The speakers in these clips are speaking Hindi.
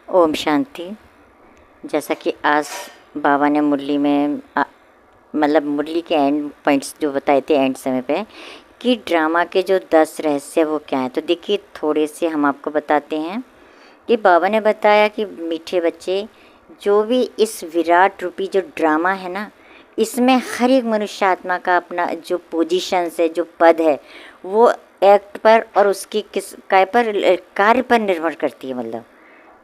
ओम शांति। जैसा कि आज बाबा ने मुरली में मतलब मुरली के एंड पॉइंट्स जो बताए थे एंड समय पे कि ड्रामा के जो 10 रहस्य वो क्या हैं, तो देखिए थोड़े से हम आपको बताते हैं कि बाबा ने बताया कि मीठे बच्चे, जो भी इस विराट रूपी जो ड्रामा है ना, इसमें हर एक मनुष्य आत्मा का अपना जो पोजीशन है, जो पद है, वो एक्ट पर और उसकी किस काय पर कार्य पर निर्भर करती है। मतलब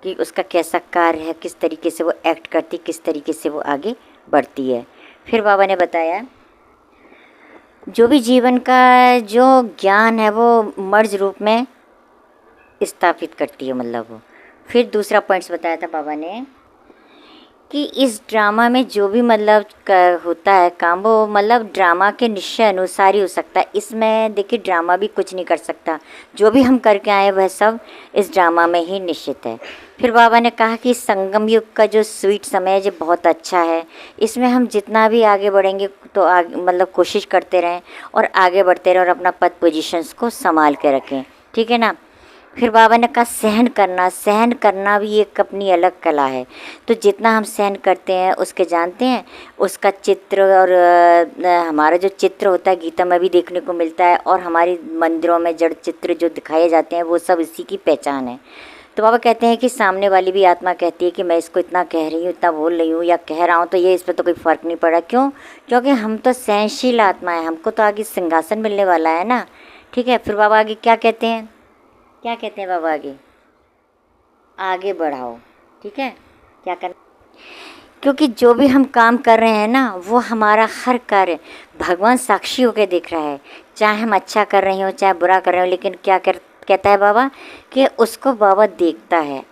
कि उसका कैसा कार्य है, किस तरीके से वो एक्ट करती, किस तरीके से वो आगे बढ़ती है। फिर बाबा ने बताया जो भी जीवन का जो ज्ञान है वो मर्ज रूप में स्थापित करती है। मतलब वो फिर दूसरा पॉइंट्स बताया था बाबा ने कि इस ड्रामा में जो भी मतलब होता है काम, वो मतलब ड्रामा के निश्चय अनुसार ही हो सकता है। इसमें देखिए ड्रामा भी कुछ नहीं कर सकता, जो भी हम करके आए वह सब इस ड्रामा में ही निश्चित है। फिर बाबा ने कहा कि संगम युग का जो स्वीट समय है जो बहुत अच्छा है, इसमें हम जितना भी आगे बढ़ेंगे तो आगे मतलब कोशिश करते रहें और आगे बढ़ते रहें और अपना पद पोजीशंस को संभाल के रखें, ठीक है ना। फिर बाबा ने कहा सहन करना भी एक अपनी अलग कला है। तो जितना हम सहन करते हैं उसके जानते हैं उसका चित्र और हमारा जो चित्र होता है गीता में भी देखने को मिलता है, और हमारी मंदिरों में जड़ चित्र जो दिखाए जाते हैं वो सब इसी की पहचान है। तो बाबा कहते हैं कि सामने वाली भी आत्मा कहती है कि मैं इसको इतना कह रही हूँ, इतना बोल रही हूँ या कह रहा हूँ, तो ये इस पर तो कोई फ़र्क नहीं पड़ा। क्यों? क्योंकि हम तो सहनशील आत्मा है, हमको तो आगे सिंहासन मिलने वाला है ना, ठीक है। फिर बाबा आगे क्या कहते हैं, क्या कहते हैं बाबा आगे बढ़ाओ, ठीक है, क्या कर, क्योंकि जो भी हम काम कर रहे हैं ना वो हमारा हर कार्य भगवान साक्षी होकर देख रहा है, चाहे हम अच्छा कर रहे हो चाहे बुरा कर रहे हो। लेकिन क्या कहता है बाबा कि उसको बाबा देखता है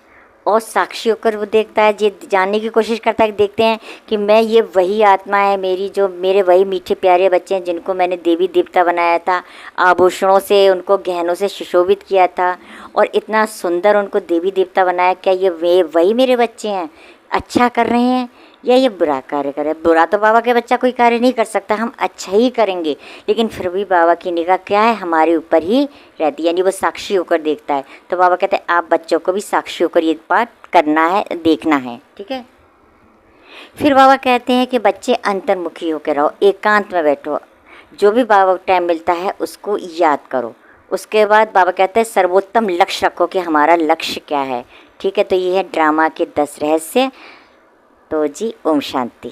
और साक्षी होकर वो देखता है, ये जानने की कोशिश करता है कि देखते हैं कि मैं ये वही आत्मा है मेरी, जो मेरे वही मीठे प्यारे बच्चे हैं जिनको मैंने देवी देवता बनाया था, आभूषणों से उनको गहनों से सुशोभित किया था और इतना सुंदर उनको देवी देवता बनाया। क्या ये वे वही मेरे बच्चे हैं? अच्छा कर रहे हैं या ये बुरा कार्य कर रहे हैं? बुरा तो बाबा के बच्चा कोई कार्य नहीं कर सकता, हम अच्छा ही करेंगे, लेकिन फिर भी बाबा की निगाह क्या है, हमारे ऊपर ही रहती है, यानी वो साक्षी होकर देखता है। तो बाबा कहते हैं आप बच्चों को भी साक्षी होकर ये बात करना है, देखना है, ठीक है। फिर बाबा कहते हैं कि बच्चे अंतर्मुखी होकर रहो, एकांत में बैठो, जो भी बाबा को टाइम मिलता है उसको याद करो। उसके बाद बाबा कहते हैं सर्वोत्तम लक्ष्य रखो कि हमारा लक्ष्य क्या है, ठीक है। तो ये है ड्रामा के 10 रहस्य। तो जी ओम शांति।